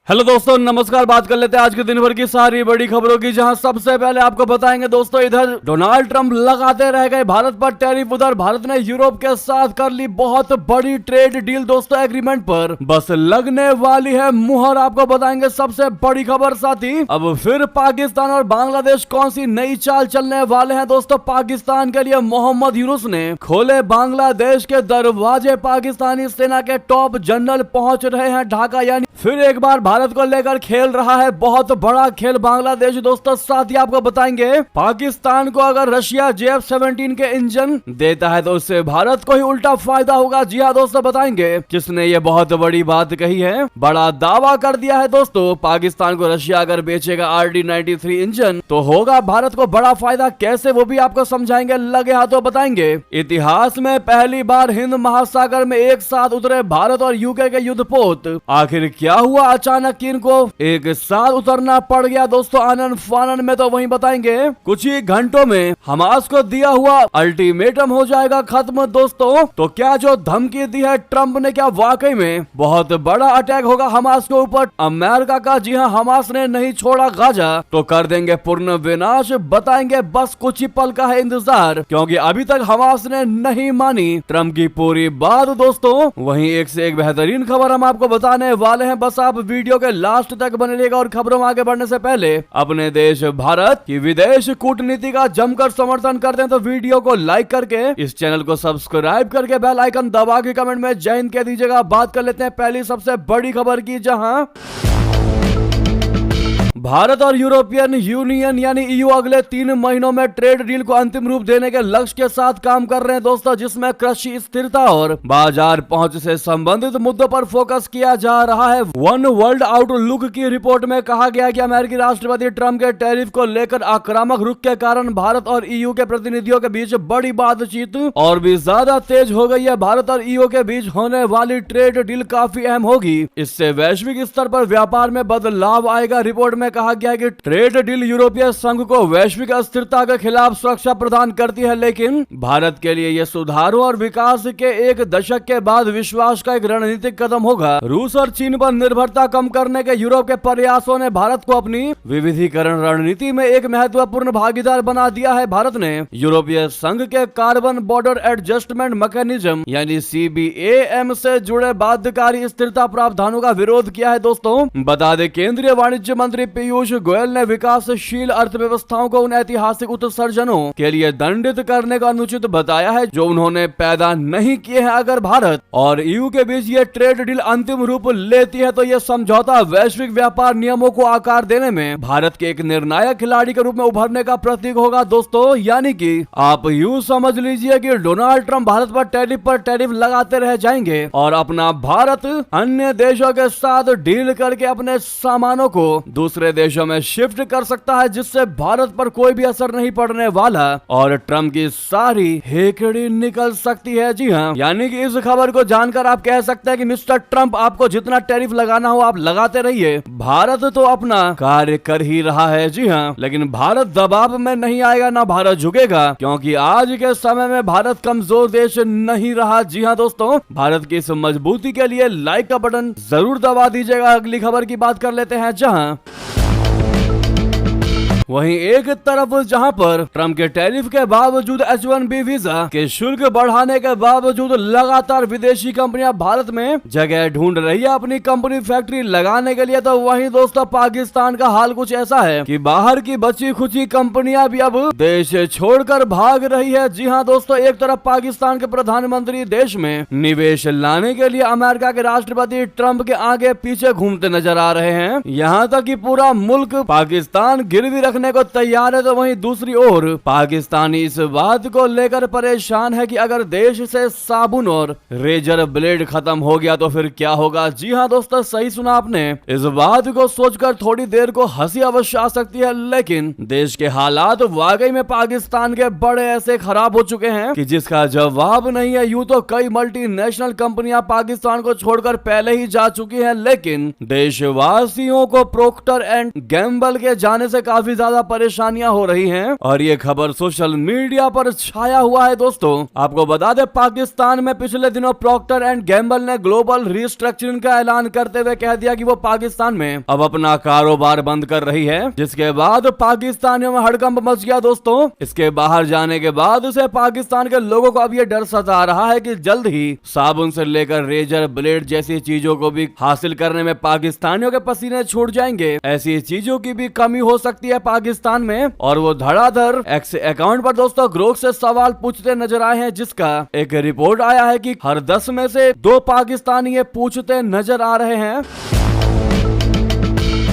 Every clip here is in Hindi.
हेलो दोस्तों, नमस्कार। बात कर लेते हैं आज के दिन भर की सारी बड़ी खबरों की, जहां सबसे पहले आपको बताएंगे दोस्तों, इधर डोनाल्ड ट्रंप लगाते रह गए भारत पर टैरिफ, उधर भारत ने यूरोप के साथ कर ली बहुत बड़ी ट्रेड डील दोस्तों। एग्रीमेंट पर बस लगने वाली है मुहर, आपको बताएंगे सबसे बड़ी खबर। साथ ही अब फिर पाकिस्तान और बांग्लादेश कौन सी नई चाल चलने वाले हैं दोस्तों। पाकिस्तान के लिए मोहम्मद यूनुस ने खोले बांग्लादेश के दरवाजे, पाकिस्तानी सेना के टॉप जनरल पहुंच रहे हैं ढाका, यानी फिर एक बार भारत को लेकर खेल रहा है बहुत बड़ा खेल बांग्लादेश दोस्तों। साथ ही आपको बताएंगे पाकिस्तान को अगर रशिया JF-17 के इंजन देता है तो उससे भारत को ही उल्टा फायदा होगा। जी हाँ दोस्तों, बताएंगे किसने ये बहुत बड़ी बात कही है, बड़ा दावा कर दिया है दोस्तों। पाकिस्तान को रशिया अगर बेचेगा RD-93 इंजन तो होगा भारत को बड़ा फायदा, कैसे वो भी आपको समझाएंगे, लगे हाथों बताएंगे। इतिहास में पहली बार हिंद महासागर में एक साथ उतरे भारत और यूके के युद्धपोत, आखिर क्या हुआ अचानक इनको एक साथ उतरना पड़ गया दोस्तों आनन फानन में, तो वहीं बताएंगे। कुछ ही घंटों में हमास को दिया हुआ अल्टीमेटम हो जाएगा खत्म दोस्तों। तो क्या जो धमकी दी है ट्रंप ने, क्या वाकई में बहुत बड़ा अटैक होगा हमास के ऊपर अमेरिका का? जी हाँ, हमास ने नहीं छोड़ा गाजा तो कर देंगे पूर्ण विनाश, बताएंगे। बस कुछ ही पल का है इंतजार, क्योंकि अभी तक हमास ने नहीं मानी ट्रंप की पूरी बात दोस्तों। वहीं एक से एक बेहतरीन खबर हम आपको बताने वाले हैं, बस आप वीडियो के लास्ट तक बने रहिएगा। और खबरों में आगे बढ़ने से पहले अपने देश भारत की विदेश कूटनीति का जमकर समर्थन करते हैं तो वीडियो को लाइक करके, इस चैनल को सब्सक्राइब करके, बेल आइकन दबा के कमेंट में जय हिंद कह दीजिएगा। बात कर लेते हैं पहली सबसे बड़ी खबर की, जहां भारत और यूरोपियन यूनियन यानी EU अगले 3 महीनों में ट्रेड डील को अंतिम रूप देने के लक्ष्य के साथ काम कर रहे हैं दोस्तों, जिसमें कृषि स्थिरता और बाजार पहुंच से संबंधित मुद्दों पर फोकस किया जा रहा है। वन वर्ल्ड आउटलुक की रिपोर्ट में कहा गया कि अमेरिकी राष्ट्रपति ट्रंप के टैरिफ को लेकर आक्रामक रुख के कारण भारत और EU के प्रतिनिधियों के बीच बड़ी बातचीत और भी ज्यादा तेज हो गई है। भारत और EU के बीच होने वाली ट्रेड डील काफी अहम होगी, इससे वैश्विक स्तर पर व्यापार में बदलाव आएगा। रिपोर्ट में कहा गया है कि ट्रेड डील यूरोपीय संघ को वैश्विक अस्थिरता के खिलाफ सुरक्षा प्रदान करती है, लेकिन भारत के लिए यह सुधारों और विकास के एक दशक के बाद विश्वास का एक रणनीतिक कदम होगा। रूस और चीन पर निर्भरता कम करने के यूरोप के प्रयासों ने भारत को अपनी विविधीकरण रणनीति में एक महत्वपूर्ण भागीदार बना दिया है। भारत ने यूरोपीय संघ के कार्बन बॉर्डर एडजस्टमेंट मैकेनिज्म यानी CBAM से जुड़े बाध्यकारी स्थिरता प्रावधानों का विरोध किया है दोस्तों। बता दें, केंद्रीय वाणिज्य मंत्री पीयूष गोयल ने विकासशील अर्थव्यवस्थाओं को उन ऐतिहासिक उत्सर्जनों के लिए दंडित करने का अनुचित बताया है जो उन्होंने पैदा नहीं किए हैं। अगर भारत और EU के बीच ये ट्रेड डील अंतिम रूप लेती है तो यह समझौता वैश्विक व्यापार नियमों को आकार देने में भारत के एक निर्णायक खिलाड़ी के रूप में उभरने का प्रतीक होगा दोस्तों। यानी कि आप यूं समझ लीजिए कि डोनाल्ड ट्रंप भारत पर टैरिफ लगाते रह जाएंगे और अपना भारत अन्य देशों के साथ डील करके अपने सामानों को दूसरे देशों में शिफ्ट कर सकता है, जिससे भारत पर कोई भी असर नहीं पड़ने वाला और ट्रंप की सारी हेकड़ी निकल सकती है। जी हाँ, यानी कि इस खबर को जानकर आप कह सकते हैं कि मिस्टर ट्रंप, आपको जितना टैरिफ लगाना हो आप लगाते रहिए, भारत तो अपना कार्य कर ही रहा है। जी हाँ, लेकिन भारत दबाव में नहीं आएगा, ना भारत झुकेगा, क्योंकि आज के समय में भारत कमजोर देश नहीं रहा। जी हाँ दोस्तों, भारत की इस मजबूती के लिए लाइक का बटन जरूर दबा दीजिएगा। अगली खबर की बात कर लेते हैं, जहां वहीं एक तरफ जहां पर ट्रंप के टैरिफ के बावजूद H-1B वीजा के शुल्क बढ़ाने के बावजूद लगातार विदेशी कंपनियां भारत में जगह ढूंढ रही है अपनी कंपनी फैक्ट्री लगाने के लिए, तो वहीं दोस्तों पाकिस्तान का हाल कुछ ऐसा है कि बाहर की बची खुची कंपनियां भी अब देश छोड़कर भाग रही है। जी हाँ दोस्तों, एक तरफ पाकिस्तान के प्रधानमंत्री देश में निवेश लाने के लिए अमेरिका के राष्ट्रपति ट्रंप के आगे पीछे घूमते नजर आ रहे हैं, यहाँ तक कि पूरा मुल्क पाकिस्तान गिरवी रखने को तैयार है। तो वहीं दूसरी ओर पाकिस्तानी इस बात को लेकर परेशान है कि अगर देश से साबुन और रेजर ब्लेड खत्म हो गया तो फिर क्या होगा। जी हाँ दोस्तों, सही सुना आपने। इस बात को सोचकर थोड़ी देर को हंसी अवश्य आ सकती है, लेकिन देश के हालात वाकई में पाकिस्तान के बड़े ऐसे खराब हो चुके हैं कि जिसका जवाब नहीं है। यूं तो कई मल्टीनेशनल कंपनियां पाकिस्तान को छोड़कर पहले ही जा चुकी हैं, लेकिन देशवासियों को प्रोक्टर एंड गैम्बल के जाने से काफी ज्यादा परेशानियां हो रही हैं और ये खबर सोशल मीडिया पर छाया हुआ है। दोस्तों आपको बता दें, पाकिस्तान में पिछले दिनों प्रॉक्टर एंड गैम्बल ने ग्लोबल रिस्ट्रक्चरिंग का ऐलान करते हुए कह दिया कि वो पाकिस्तान में अब अपना कारोबार बंद कर रही है, जिसके बाद पाकिस्तानियों में हड़कंप मच गया। दोस्तों इसके बाहर जाने के बाद से पाकिस्तान के लोगों को अब ये डर सता रहा है कि जल्द ही साबुन से लेकर रेजर ब्लेड जैसी चीजों को भी हासिल करने में पाकिस्तानियों के पसीने छूट जाएंगे। ऐसी चीजों की भी कमी हो सकती है पाकिस्तान में, और वो धड़ाधड़ एक्स अकाउंट पर दोस्तों ग्रोक से सवाल पूछते नजर आए हैं, जिसका एक रिपोर्ट आया है कि हर 10 में से 2 पाकिस्तानी ये पूछते नजर आ रहे हैं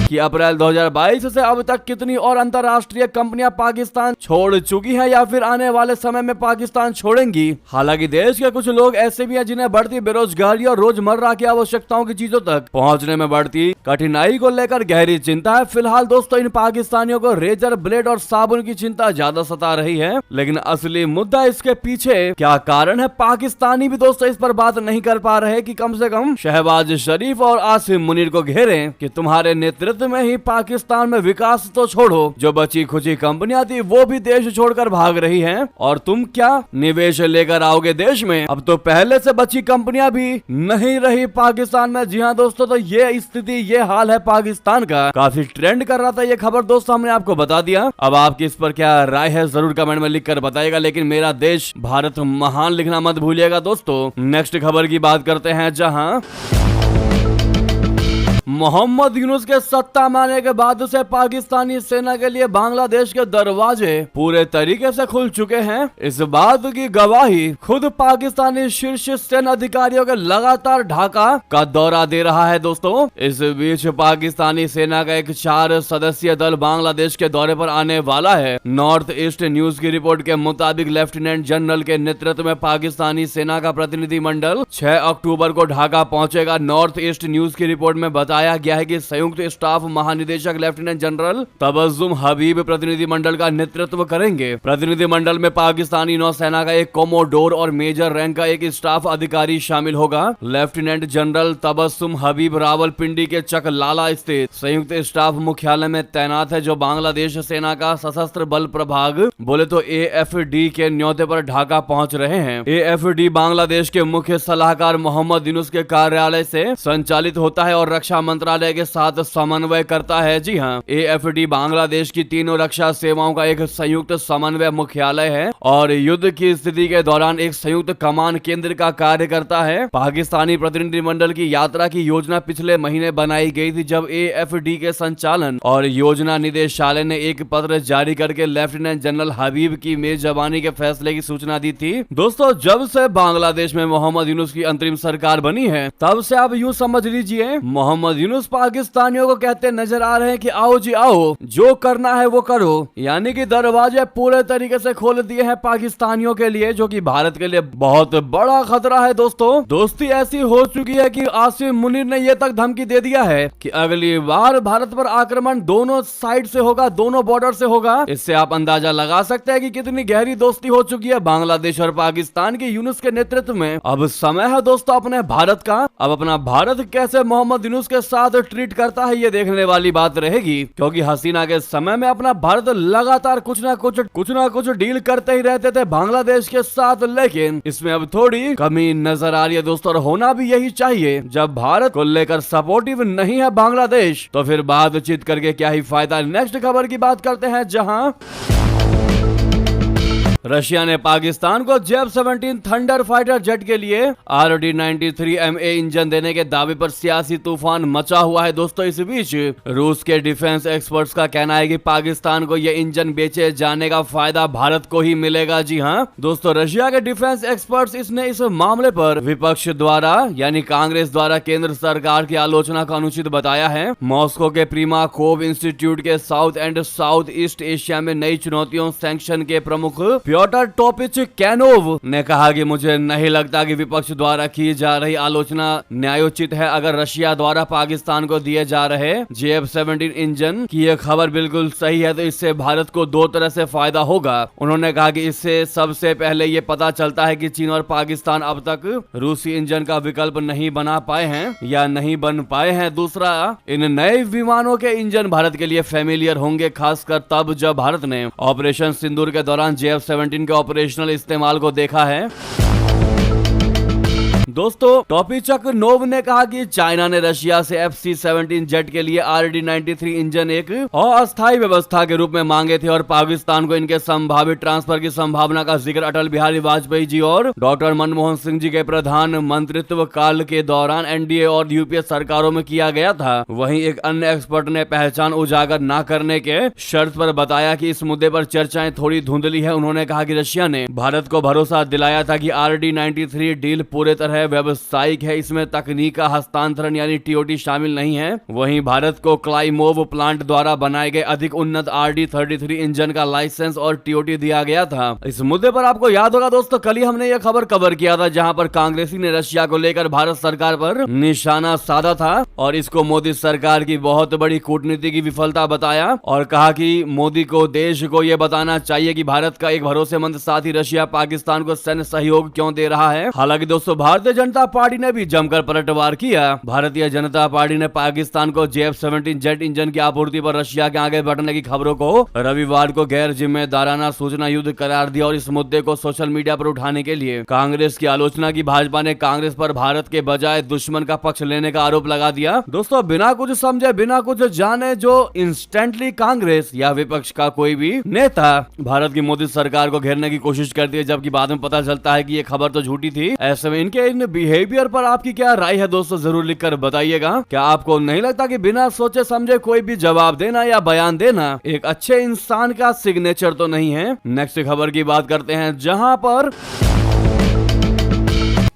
कि अप्रैल 2022 से अब तक कितनी और अंतरराष्ट्रीय कंपनियां पाकिस्तान छोड़ चुकी हैं या फिर आने वाले समय में पाकिस्तान छोड़ेंगी। हालांकि देश के कुछ लोग ऐसे भी हैं जिन्हें बढ़ती बेरोजगारी और रोजमर्रा की आवश्यकताओं की चीजों तक पहुंचने में बढ़ती कठिनाई को लेकर गहरी चिंता है। फिलहाल दोस्तों इन पाकिस्तानियों को रेजर ब्लेड और साबुन की चिंता ज्यादा सता रही है, लेकिन असली मुद्दा इसके पीछे क्या कारण है, पाकिस्तानी भी दोस्तों इस पर बात नहीं कर पा रहे कि कम से कम शहबाज शरीफ और आसिम मुनीर को घेरें कि तुम्हारे नेतृत्व में ही पाकिस्तान में विकास तो छोड़ो, जो बची खुची कंपनियां थी वो भी देश छोड़कर भाग रही हैं, और तुम क्या निवेश लेकर आओगे देश में। अब तो पहले से बची कंपनियां भी नहीं रही पाकिस्तान में। जी हाँ दोस्तों, तो ये स्थिति, ये हाल है पाकिस्तान का। काफी ट्रेंड कर रहा था ये खबर दोस्तों, हमने आपको बता दिया। अब आपकी इस पर क्या राय है जरूर कमेंट में लिख कर बताइएगा, लेकिन मेरा देश भारत महान लिखना मत भूलिएगा। दोस्तों नेक्स्ट खबर की बात करते हैं, जहां मोहम्मद यूनुस के सत्ता में आने के बाद से पाकिस्तानी सेना के लिए बांग्लादेश के दरवाजे पूरे तरीके से खुल चुके हैं। इस बात की गवाही खुद पाकिस्तानी शीर्ष सेना अधिकारियों के लगातार ढाका का दौरा दे रहा है। दोस्तों इस बीच पाकिस्तानी सेना का एक 4 सदस्यीय दल बांग्लादेश के दौरे पर आने वाला है। नॉर्थ ईस्ट न्यूज की रिपोर्ट के मुताबिक लेफ्टिनेंट जनरल के नेतृत्व में पाकिस्तानी सेना का प्रतिनिधिमंडल 6 अक्टूबर को ढाका पहुंचेगा। नॉर्थ ईस्ट न्यूज की रिपोर्ट में बताया गया है कि संयुक्त स्टाफ महानिदेशक लेफ्टिनेंट जनरल तबस्सुम हबीब प्रतिनिधिमंडल का नेतृत्व करेंगे। प्रतिनिधिमंडल में पाकिस्तानी नौसेना का एक कोमोडोर और मेजर रैंक का एक स्टाफ अधिकारी शामिल होगा। लेफ्टिनेंट जनरल तबस्सुम हबीब रावलपिंडी के चकलाला स्थित संयुक्त स्टाफ मुख्यालय में तैनात है, जो बांग्लादेश सेना का सशस्त्र बल प्रभाग बोले तो AFD के न्योते पर ढाका पहुंच रहे हैं। AFD बांग्लादेश के मुख्य सलाहकार मोहम्मद यूनुस के कार्यालय से संचालित होता है और रक्षा मंत्रालय के साथ समन्वय करता है। जी हाँ, AFD बांग्लादेश की तीनों रक्षा सेवाओं का एक संयुक्त समन्वय मुख्यालय है और युद्ध की स्थिति के दौरान एक संयुक्त कमान केंद्र का कार्य करता है। पाकिस्तानी प्रतिनिधिमंडल की यात्रा की योजना पिछले महीने बनाई गई थी, जब AFD के संचालन और योजना निदेशालय ने एक पत्र जारी करके लेफ्टिनेंट जनरल हबीब की मेजबानी के फैसले की सूचना दी थी। दोस्तों जब से बांग्लादेश में मोहम्मद यूनुस की अंतरिम सरकार बनी है, तब से आप यूँ समझ लीजिए मोहम्मद यूनुस पाकिस्तानियों को कहते नजर आ रहे हैं कि आओ जी आओ, जो करना है वो करो, यानी कि दरवाजे पूरे तरीके से खोल दिए हैं पाकिस्तानियों के लिए, जो कि भारत के लिए बहुत बड़ा खतरा है। दोस्तों दोस्ती ऐसी हो चुकी है कि आसिम मुनीर ने ये तक धमकी दे दिया है कि अगली बार भारत पर आक्रमण दोनों साइड से होगा, दोनों बॉर्डर से होगा। इससे आप अंदाजा लगा सकते हैं कि कितनी गहरी दोस्ती हो चुकी है बांग्लादेश और पाकिस्तान की यूनुस के नेतृत्व में। अब समय है दोस्तों अपने भारत का। अब अपना भारत कैसे मोहम्मद यूनुस के साथ ट्रीट करता है, ये देखने वाली बात रहेगी, क्योंकि हसीना के समय में अपना भारत लगातार कुछ ना कुछ डील करते ही रहते थे बांग्लादेश के साथ, लेकिन इसमें अब थोड़ी कमी नजर आ रही है दोस्तों, और होना भी यही चाहिए। जब भारत को लेकर सपोर्टिव नहीं है बांग्लादेश, तो फिर बातचीत करके क्या ही फायदा। नेक्स्ट खबर की बात करते हैं, जहां रशिया ने पाकिस्तान को जेफ 17 थंडर फाइटर जेट के लिए RD-93MA इंजन देने के दावे पर सियासी तूफान मचा हुआ है। दोस्तों इस बीच रूस के डिफेंस एक्सपर्ट्स का कहना है कि पाकिस्तान को यह इंजन बेचे जाने का फायदा भारत को ही मिलेगा। जी हां दोस्तों, रशिया के डिफेंस एक्सपर्ट्स इसने इस मामले पर विपक्ष द्वारा यानी कांग्रेस द्वारा केंद्र सरकार की आलोचना का अनुचित बताया है। मॉस्को के प्रीमाकोव इंस्टीट्यूट के south and south east Asia में नई चुनौतियों सेक्शन के प्रमुख प्योटर टोपिचकैनोव ने कहा कि मुझे नहीं लगता कि विपक्ष द्वारा की जा रही आलोचना न्यायोचित है। अगर रशिया द्वारा पाकिस्तान को दिए जा रहे JF-17 इंजन की यह खबर बिल्कुल सही है तो इससे भारत को दो तरह से फायदा होगा। उन्होंने कहा कि इससे सबसे पहले ये पता चलता है कि चीन और पाकिस्तान अब तक रूसी इंजन का विकल्प नहीं बना पाए हैं या नहीं बन पाए हैं। दूसरा, इन नए विमानों के इंजन भारत के लिए फेमिलियर होंगे, खासकर तब जब भारत ने ऑपरेशन सिंदूर के दौरान JF-17 के ऑपरेशनल इस्तेमाल को देखा है। दोस्तों, टोपिचकनोव ने कहा कि चाइना ने रशिया से FC-17 जेट के लिए RD-93 इंजन एक अस्थायी व्यवस्था के रूप में मांगे थे और पाकिस्तान को इनके संभावित ट्रांसफर की संभावना का जिक्र अटल बिहारी वाजपेयी जी और डॉक्टर मनमोहन सिंह जी के प्रधानमंत्रित्व काल के दौरान NDA और UPA सरकारों में किया गया था। वहीं एक अन्य एक्सपर्ट ने पहचान उजागर न करने के शर्त पर बताया कि इस मुद्दे पर चर्चाएं थोड़ी धुंधली है। उन्होंने कहा कि रशिया ने भारत को भरोसा दिलाया था कि RD-93 डील पूरे तरह व्यावसायिक है, इसमें तकनीक का हस्तांतरण यानी TOT शामिल नहीं है। वहीं भारत को क्लाइमोव प्लांट द्वारा बनाए गए अधिक उन्नत RD-33 इंजन का लाइसेंस और TOT दिया गया था। इस मुद्दे पर आपको याद होगा दोस्तों, कल ही हमने यह खबर कवर किया था जहां पर कांग्रेसी ने रशिया को लेकर भारत सरकार पर निशाना साधा था और इसको मोदी सरकार की बहुत बड़ी कूटनीति की विफलता बताया और कहा कि मोदी को देश को यह बताना चाहिए कि भारत का एक भरोसेमंद साथी रशिया पाकिस्तान को सैन्य सहयोग क्यों दे रहा है। हालांकि दोस्तों, भारतीय जनता पार्टी ने भी जमकर पलटवार किया। भारतीय जनता पार्टी ने पाकिस्तान को JF-17 जेट इंजन की आपूर्ति पर रशिया के आगे बढ़ने की खबरों को रविवार को गैर जिम्मेदाराना सूचना युद्ध करार दिया और इस मुद्दे को सोशल मीडिया पर उठाने के लिए कांग्रेस की आलोचना की। भाजपा ने कांग्रेस पर भारत के बजाय दुश्मन का पक्ष लेने का आरोप लगा दिया। दोस्तों, बिना कुछ समझे बिना कुछ जाने जो इंस्टेंटली कांग्रेस या विपक्ष का कोई भी नेता भारत की मोदी सरकार को घेरने की कोशिश करती है, जबकि बाद में पता चलता है कि ये खबर तो झूठी थी। ऐसे में इनके इन बिहेवियर पर आपकी क्या राय है दोस्तों, जरूर लिखकर बताइएगा। क्या आपको नहीं लगता कि बिना सोचे समझे कोई भी जवाब देना या बयान देना एक अच्छे इंसान का सिग्नेचर तो नहीं है। नेक्स्ट खबर की बात करते हैं जहां पर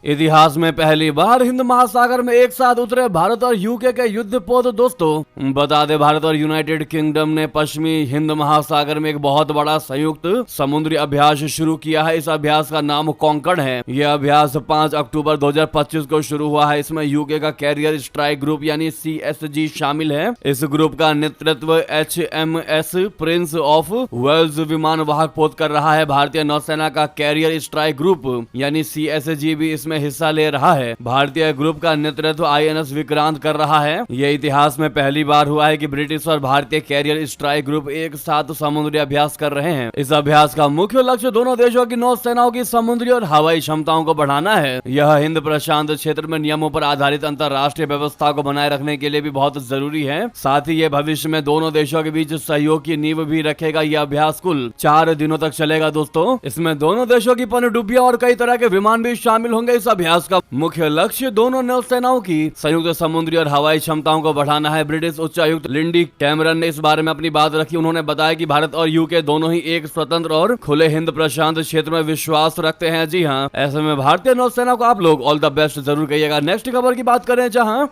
इतिहास में पहली बार हिंद महासागर में एक साथ उतरे भारत और यूके के युद्धपोत। दोस्तों, बता दें भारत और यूनाइटेड किंगडम ने पश्चिमी हिंद महासागर में एक बहुत बड़ा संयुक्त समुद्री अभ्यास शुरू किया है। इस अभ्यास का नाम कॉन्कर्ड है। यह अभ्यास 5 अक्टूबर 2025 को शुरू हुआ है। इसमें यूके का कैरियर स्ट्राइक ग्रुप यानी CSG शामिल है। इस ग्रुप का नेतृत्व HMS प्रिंस ऑफ वेल्स विमान वाहक पोत कर रहा है। भारतीय नौसेना का कैरियर स्ट्राइक ग्रुप यानी CSG भी इसमें हिस्सा ले रहा है। भारतीय ग्रुप का नेतृत्व INS विक्रांत कर रहा है। यह इतिहास में पहली बार हुआ है कि ब्रिटिश और भारतीय कैरियर स्ट्राइक ग्रुप एक साथ समुद्री अभ्यास कर रहे हैं। इस अभ्यास का मुख्य लक्ष्य दोनों देशों की नौसेनाओं की समुद्री और हवाई क्षमताओं को बढ़ाना है। यह हिंद प्रशांत क्षेत्र में नियमों पर आधारित अंतर्राष्ट्रीय व्यवस्था को बनाए रखने के लिए भी बहुत जरूरी है। साथ ही ये भविष्य में दोनों देशों के बीच सहयोग की नींव भी रखेगा। यह अभ्यास कुल 4 दिनों तक चलेगा। दोस्तों, इसमें दोनों देशों की पनडुब्बियां और कई तरह के विमान भी शामिल होंगे। इस अभ्यास का मुख्य लक्ष्य दोनों नौसेनाओं की संयुक्त समुद्री और हवाई क्षमताओं को बढ़ाना है। ब्रिटिश उच्चायुक्त लिंडी कैमरन ने इस बारे में अपनी बात रखी। उन्होंने बताया कि भारत और यूके दोनों ही एक स्वतंत्र और खुले हिंद प्रशांत क्षेत्र में विश्वास रखते हैं। जी हाँ, ऐसे में भारतीय नौसेना को आप लोग ऑल द बेस्ट जरूर कहिएगा। नेक्स्ट खबर की बात करें जहां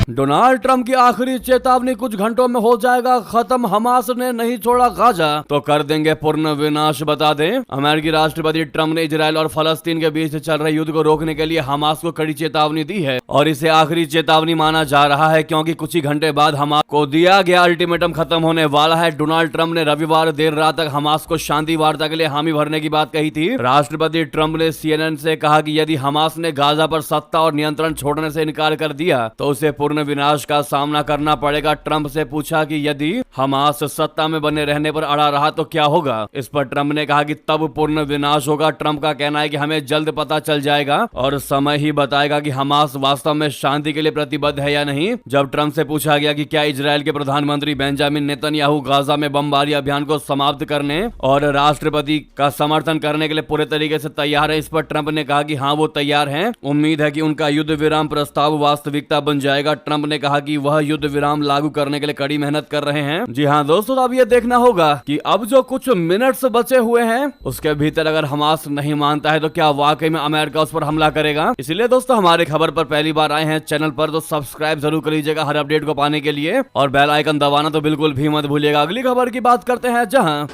डोनाल्ड ट्रंप की आखिरी चेतावनी, कुछ घंटों में हो जाएगा खत्म, हमास ने नहीं छोड़ा गाजा तो कर देंगे पूर्ण विनाश। बता दें, अमेरिकी राष्ट्रपति ट्रंप ने इजराइल और फलस्तीन के बीच चल रहे युद्ध को रोकने के लिए हमास को कड़ी चेतावनी दी है और इसे आखिरी चेतावनी माना जा रहा है क्योंकि कुछ ही घंटे बाद हमास को दिया गया अल्टीमेटम खत्म होने वाला है। डोनाल्ड ट्रंप ने रविवार देर रात तक हमास को शांति वार्ता के लिए हामी भरने की बात कही थी। राष्ट्रपति ट्रंप ने CNN से कहा कि यदि हमास ने गाजा पर सत्ता और नियंत्रण छोड़ने से इनकार कर दिया तो उसे पूर्ण विनाश का सामना करना पड़ेगा। ट्रंप से पूछा कि यदि हमास सत्ता में बने रहने पर अड़ा रहा तो क्या होगा। इस पर ट्रंप ने कहा कि तब पूर्ण विनाश होगा। ट्रंप का कहना है कि हमें जल्द पता चल जाएगा और समय ही बताएगा कि हमास वास्तव में शांति के लिए प्रतिबद्ध है या नहीं। जब ट्रंप से पूछा गया कि क्या इजराइल के प्रधानमंत्री बेंजामिन नेतन्याहू गाजा में बमबारी अभियान को समाप्त करने और राष्ट्रपति का समर्थन करने के लिए पूरे तरीके से तैयार है, इस पर ट्रंप ने कहा कि हाँ, वो तैयार हैं। उम्मीद है कि उनका युद्ध विराम प्रस्ताव वास्तविकता बन जाएगा। ट्रंप ने कहा कि वह युद्ध विराम लागू करने के लिए कड़ी मेहनत कर रहे हैं। जी हाँ दोस्तों, अब ये देखना होगा कि अब जो कुछ मिनट्स बचे हुए हैं उसके भीतर अगर हमास नहीं मानता है तो क्या वाकई में अमेरिका उस पर हमला करेगा। इसलिए दोस्तों, हमारे खबर पर पहली बार आए हैं चैनल पर तो सब्सक्राइब जरूर कर लीजिएगा हर अपडेट को पाने के लिए और बेल आइकन दबाना तो बिल्कुल भी मत भूलिएगा। अगली खबर की बात करते हैं जहां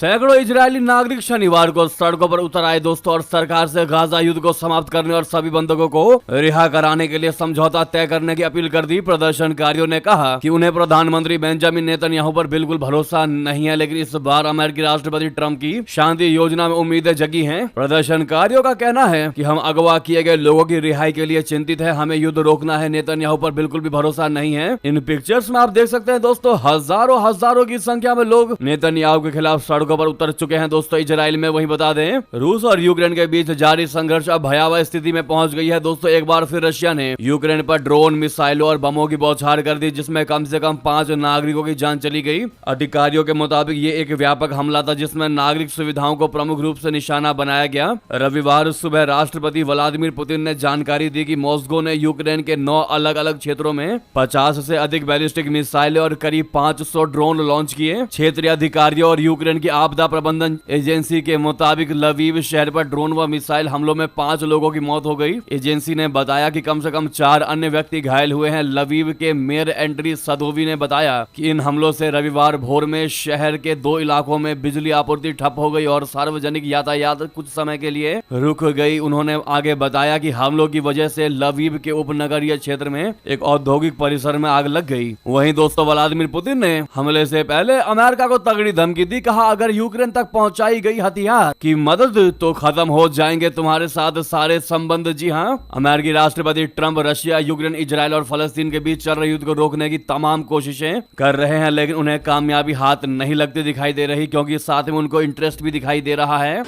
सैकड़ों इजरायली नागरिक शनिवार को सड़कों पर उतर आए दोस्तों और सरकार से गाजा युद्ध को समाप्त करने और सभी बंधकों को रिहा कराने के लिए समझौता तय करने की अपील कर दी। प्रदर्शनकारियों ने कहा कि उन्हें प्रधानमंत्री बेंजामिन नेतन्याहू पर बिल्कुल भरोसा नहीं है, लेकिन इस बार अमेरिकी राष्ट्रपति ट्रंप की शांति योजना में उम्मीदें जगी हैं। प्रदर्शनकारियों का कहना है कि हम अगवा किए गए लोगों की रिहाई के लिए चिंतित है, हमें युद्ध रोकना है, नेतन्याहू पर बिल्कुल भी भरोसा नहीं है। इन पिक्चर्स में आप देख सकते हैं दोस्तों, हजारों की संख्या में लोग नेतन्याहू के खिलाफ सड़कों पर उतर चुके हैं दोस्तों इजराइल में। वहीं बता दें, रूस और यूक्रेन के बीच जारी संघर्ष अब भयावह स्थिति में पहुंच गई है दोस्तों। एक बार फिर रशिया ने यूक्रेन पर ड्रोन, मिसाइलों और बमों की बौछार कर दी, जिसमें कम से कम 5 नागरिकों की जान चली गई। अधिकारियों के मुताबिक ये एक व्यापक हमला था जिसमें नागरिक सुविधाओं को प्रमुख रूप से निशाना बनाया गया। रविवार सुबह राष्ट्रपति व्लादिमीर पुतिन ने जानकारी दी कि मॉस्को ने यूक्रेन के 9 अलग अलग क्षेत्रों में 50 से अधिक बैलिस्टिक मिसाइलें और करीब 500 ड्रोन लॉन्च किए। क्षेत्रीय अधिकारियों और यूक्रेन की आपदा प्रबंधन एजेंसी के मुताबिक लवीव शहर पर ड्रोन व मिसाइल हमलों में 5 लोगों की मौत हो गई। एजेंसी ने बताया कि कम से कम 4 अन्य व्यक्ति घायल हुए हैं। लवीव के मेयर एंड्री सदोवी ने बताया कि इन हमलों से रविवार भोर में शहर के 2 इलाकों में बिजली आपूर्ति ठप हो गई और सार्वजनिक यातायात कुछ समय के लिए रुक गई। उन्होंने आगे बताया कि हमलों की वजह से लवीव के उपनगरीय क्षेत्र में एक औद्योगिक परिसर में आग लग गई। वहीं दोस्तों व्लादिमीर पुतिन ने हमले से पहले अमेरिका को तगड़ी धमकी दी। कहा, अगर यूक्रेन तक पहुंचाई गई हथियार की मदद तो खत्म हो जाएंगे तुम्हारे साथ सारे संबंध। जी हां, अमेरिकी राष्ट्रपति ट्रंप रशिया, यूक्रेन, इजराइल और फलस्तीन के बीच चल रहे युद्ध को रोकने की तमाम कोशिशें कर रहे हैं, लेकिन उन्हें कामयाबी हाथ नहीं लगती दिखाई दे रही, क्योंकि साथ में उनको इंटरेस्ट भी दिखाई दे रहा है।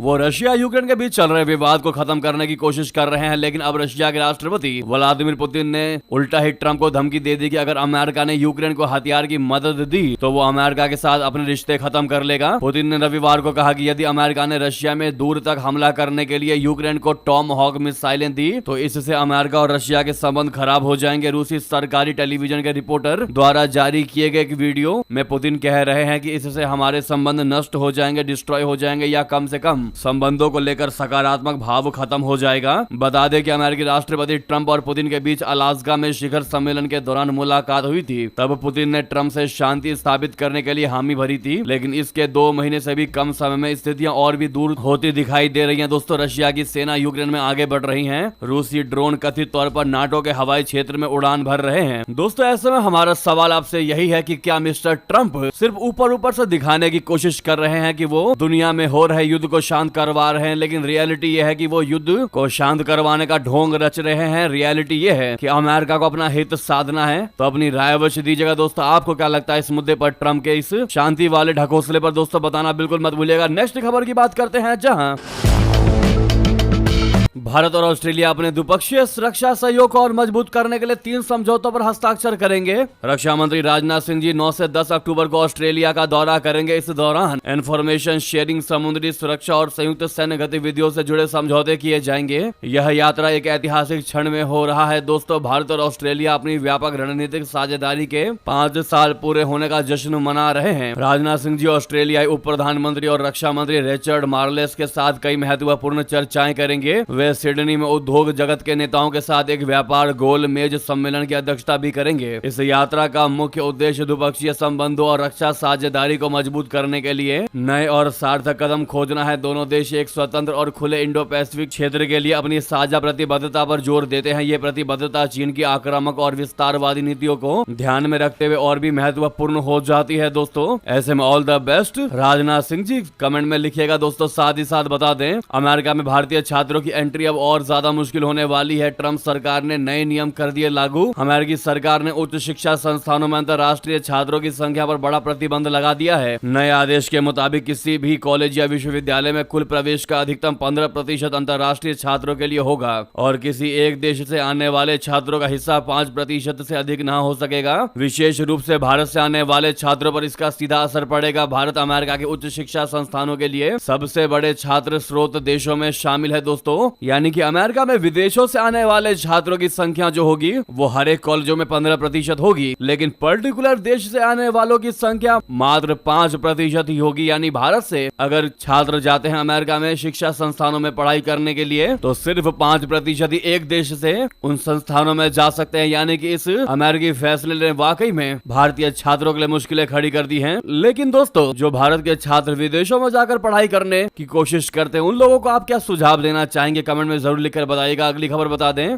वो रशिया यूक्रेन के बीच चल रहे विवाद को खत्म करने की कोशिश कर रहे हैं, लेकिन अब रशिया के राष्ट्रपति व्लादिमीर पुतिन ने उल्टा ही ट्रंप को धमकी दे दी कि अगर अमेरिका ने यूक्रेन को हथियार की मदद दी तो वो अमेरिका के साथ अपने रिश्ते खत्म कर लेगा। पुतिन ने रविवार को कहा कि यदि अमेरिका ने रशिया में दूर तक हमला करने के लिए यूक्रेन को टॉम हॉक मिसाइलें दी तो इससे अमेरिका और रशिया के संबंध खराब हो जाएंगे। रूसी सरकारी टेलीविजन के रिपोर्टर द्वारा जारी किए गए एक वीडियो में पुतिन कह रहे हैं कि इससे हमारे संबंध नष्ट हो जाएंगे, डिस्ट्रॉय हो जाएंगे, या कम से कम संबंधों को लेकर सकारात्मक भाव खत्म हो जाएगा। बता दें कि अमेरिकी राष्ट्रपति ट्रंप और पुतिन के बीच अलास्का में शिखर सम्मेलन के दौरान मुलाकात हुई थी। तब पुतिन ने ट्रंप से शांति स्थापित करने के लिए हामी भरी थी, लेकिन इसके 2 महीने से भी कम समय में स्थितियां और भी दूर होती दिखाई दे रही हैं। दोस्तों, रशिया की सेना यूक्रेन में आगे बढ़ रही है। रूसी ड्रोन कथित तौर पर नाटो के हवाई क्षेत्र में उड़ान भर रहे हैं। दोस्तों, ऐसे में हमारा सवाल आपसे यही है कि क्या मिस्टर ट्रंप सिर्फ ऊपर से दिखाने की कोशिश कर रहे हैं कि वो दुनिया में हो रहे युद्ध को शांत करवा रहे हैं, लेकिन रियलिटी ये है कि वो युद्ध को शांत करवाने का ढोंग रच रहे हैं। रियलिटी ये है कि अमेरिका को अपना हित साधना है। तो अपनी राय अवश्य दीजिएगा दोस्तों, आपको क्या लगता है इस मुद्दे पर, ट्रंप के इस शांति वाले ढकोसले पर? दोस्तों बताना बिल्कुल मत भूलिएगा। नेक्स्ट खबर की बात करते हैं, जहां भारत और ऑस्ट्रेलिया अपने द्विपक्षीय सुरक्षा सहयोग को और मजबूत करने के लिए 3 समझौतों पर हस्ताक्षर करेंगे। रक्षा मंत्री राजनाथ सिंह जी 9 से 10 अक्टूबर को ऑस्ट्रेलिया का दौरा करेंगे। इस दौरान इंफॉर्मेशन शेयरिंग, समुद्री सुरक्षा और संयुक्त सैन्य गतिविधियों से जुड़े समझौते किए जाएंगे। यह यात्रा एक ऐतिहासिक क्षण में हो रहा है दोस्तों। भारत और ऑस्ट्रेलिया अपनी व्यापक रणनीतिक साझेदारी के 5 साल पूरे होने का जश्न मना रहे हैं। राजनाथ सिंह जी ऑस्ट्रेलियाई उप प्रधानमंत्री और रक्षा मंत्री रिचर्ड मार्लेस के साथ कई महत्वपूर्ण चर्चाएं करेंगे। वे सिडनी में उद्योग जगत के नेताओं के साथ एक व्यापार गोल मेज सम्मेलन की अध्यक्षता भी करेंगे। इस यात्रा का मुख्य उद्देश्य द्विपक्षीय संबंधों और रक्षा साझेदारी को मजबूत करने के लिए नए और सार्थक कदम खोजना है। दोनों देश एक स्वतंत्र और खुले इंडो पैसिफिक क्षेत्र के लिए अपनी साझा प्रतिबद्धता पर जोर देते हैं। ये प्रतिबद्धता चीन की आक्रामक और विस्तारवादी नीतियों को ध्यान में रखते हुए और भी महत्वपूर्ण हो जाती है दोस्तों। ऐसे में all the best Rajnath Singh ji, comment में लिखिएगा दोस्तों। साथ ही साथ बता दें, अमेरिका में भारतीय छात्रों की एंट्री अब और ज्यादा मुश्किल होने वाली है। ट्रंप सरकार ने नए नियम कर दिए लागू। अमेरिकी सरकार ने उच्च शिक्षा संस्थानों में अंतर्राष्ट्रीय छात्रों की संख्या पर बड़ा प्रतिबंध लगा दिया है। नए आदेश के मुताबिक किसी भी कॉलेज या विश्वविद्यालय में कुल प्रवेश का अधिकतम 15% अंतर्राष्ट्रीय छात्रों के लिए होगा और किसी एक देश से आने वाले छात्रों का हिस्सा 5% से अधिक न हो सकेगा। विशेष रूप से भारत से आने वाले छात्रों पर इसका सीधा असर पड़ेगा। भारत अमेरिका के उच्च शिक्षा संस्थानों के लिए सबसे बड़े छात्र स्रोत देशों में शामिल है दोस्तों। यानी कि अमेरिका में विदेशों से आने वाले छात्रों की संख्या जो होगी वो हर एक कॉलेजों में 15% होगी, लेकिन पर्टिकुलर देश से आने वालों की संख्या मात्र 5% ही होगी। यानी भारत से अगर छात्र जाते हैं अमेरिका में शिक्षा संस्थानों में पढ़ाई करने के लिए तो सिर्फ 5% ही एक देश से उन संस्थानों में जा सकते हैं। यानी कि इस अमेरिकी फैसले ने वाकई में भारतीय छात्रों के लिए मुश्किलें खड़ी कर दी हैं। लेकिन दोस्तों, जो भारत के छात्र विदेशों में जाकर पढ़ाई करने की कोशिश करते हैं उन लोगों को आप क्या सुझाव देना चाहेंगे, कमेंट में जरूर लिखकर बताइएगा। अगली खबर बता दें,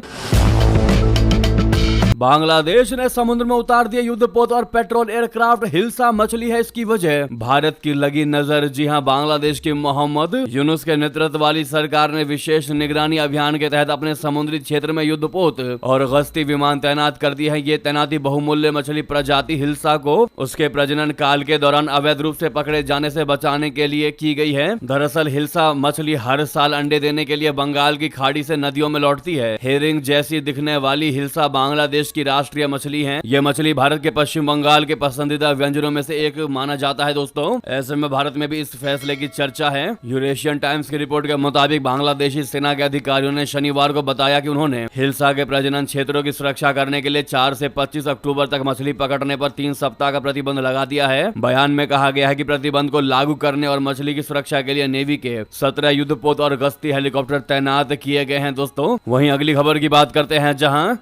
बांग्लादेश ने समुद्र में उतार दिए युद्धपोत और पेट्रोल एयरक्राफ्ट, हिल्सा मछली है इसकी वजह, भारत की लगी नजर। जी हां, बांग्लादेश की मोहम्मद यूनुस के नेतृत्व वाली सरकार ने विशेष निगरानी अभियान के तहत अपने समुद्री क्षेत्र में युद्धपोत और गश्ती विमान तैनात कर दिए हैं। ये तैनाती बहुमूल्य मछली प्रजाति हिल्सा को उसके प्रजनन काल के दौरान अवैध रूप से पकड़े जाने से बचाने के लिए की गई है। दरअसल हिल्सा मछली हर साल अंडे देने के लिए बंगाल की खाड़ी से नदियों में लौटती है। हेरिंग जैसी दिखने वाली हिल्सा बांग्लादेश की राष्ट्रीय मछली है। यह मछली भारत के पश्चिम बंगाल के पसंदीदा व्यंजनों में से एक माना जाता है। दोस्तों, ऐसे में भारत में भी इस फैसले की चर्चा है। यूरेशियन टाइम्स की रिपोर्ट के मुताबिक बांग्लादेशी सेना के अधिकारियों ने शनिवार को बताया कि उन्होंने हिल्सा के प्रजनन क्षेत्रों की सुरक्षा करने के लिए 4 से 25 अक्टूबर तक मछली पकड़ने पर 3 सप्ताह का प्रतिबंध लगा दिया है। बयान में कहा गया है कि प्रतिबंध को लागू करने और मछली की सुरक्षा के लिए नेवी के 17 युद्धपोत और गश्ती हेलीकॉप्टर तैनात किए गए हैं। दोस्तों, वहीं अगली खबर की बात करते हैं, जहां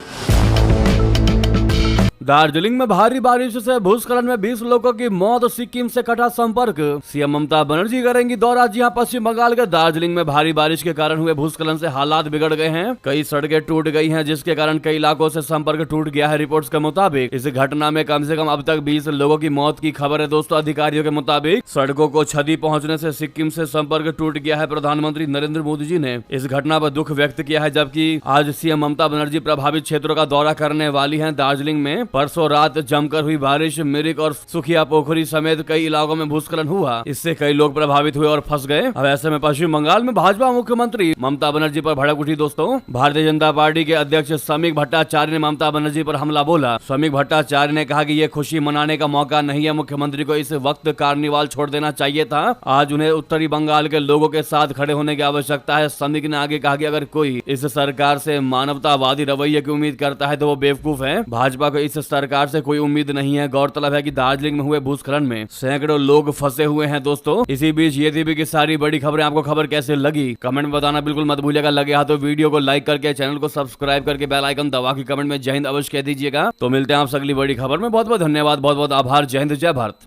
दार्जिलिंग में भारी बारिश से भूस्खलन में 20 लोगों की मौत, सिक्किम से कटा संपर्क, सीएम ममता बनर्जी करेंगी दौरा। जी हां, पश्चिम बंगाल के दार्जिलिंग में भारी बारिश के कारण हुए भूस्खलन से हालात बिगड़ गए हैं। कई सड़कें टूट गई हैं, जिसके कारण कई इलाकों से संपर्क टूट गया है। रिपोर्ट्स के मुताबिक इस घटना में कम से कम अब तक 20 लोगों की मौत की खबर है। दोस्तों, अधिकारियों के मुताबिक सड़कों को क्षति पहुंचने से सिक्किम से संपर्क टूट गया है। प्रधानमंत्री नरेंद्र मोदी जी ने इस घटना पर दुख व्यक्त किया है, जबकि आज सीएम ममता बनर्जी प्रभावित क्षेत्रों का दौरा करने वाली है। दार्जिलिंग में परसों रात जमकर हुई बारिश, मिरिक और सुखिया पोखरी समेत कई इलाकों में भूस्खलन हुआ। इससे कई लोग प्रभावित हुए और फंस गए। अब ऐसे में पश्चिम बंगाल में भाजपा मुख्यमंत्री ममता बनर्जी पर भड़क उठी। दोस्तों, भारतीय जनता पार्टी के अध्यक्ष समीक भट्टाचार्य ने ममता बनर्जी पर हमला बोला। समीक भट्टाचार्य ने कहा कि ये खुशी मनाने का मौका नहीं है, मुख्यमंत्री को इस वक्त कार्निवाल छोड़ देना चाहिए था। आज उन्हें उत्तरी बंगाल के लोगों के साथ खड़े होने की आवश्यकता है। समीक ने आगे कहा कि अगर कोई इस सरकार से मानवतावादी रवैये की उम्मीद करता है तो वो बेवकूफ है। भाजपा को इस सरकार से कोई उम्मीद नहीं है। गौरतलब है कि दार्जिलिंग में हुए भूस्खलन में सैकड़ों लोग फंसे हुए हैं। दोस्तों, इसी बीच ये थी की सारी बड़ी खबरें। आपको खबर कैसे लगी कमेंट में बताना बिल्कुल मत भूलिएगा। लगे हाथ तो वीडियो को लाइक करके चैनल को सब्सक्राइब करके बेल आइकन दबा के कमेंट में जय हिंद अवश्य कह दीजिएगा। तो मिलते हैं आपसे अगली बड़ी खबर में। बहुत बहुत धन्यवाद, बहुत बहुत आभार। जय हिंद, जय भारत।